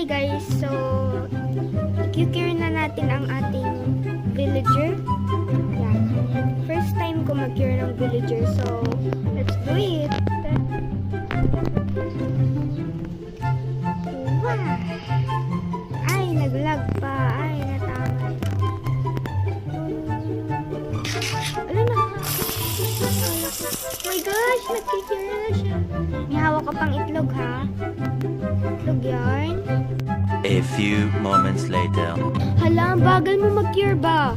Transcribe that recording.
Hi guys, so i-cure na natin ang ating villager. Yeah. First time ko mag-cure ng villager, so let's do it. Wow. Ay, naglag pa. Ay, natama. Ano na? Oh my gosh, nag-cure na siya. May hawak ka pang itlog ha. Itlog yarn. A few moments later. Hala, ang bagal mo mag-cure ba?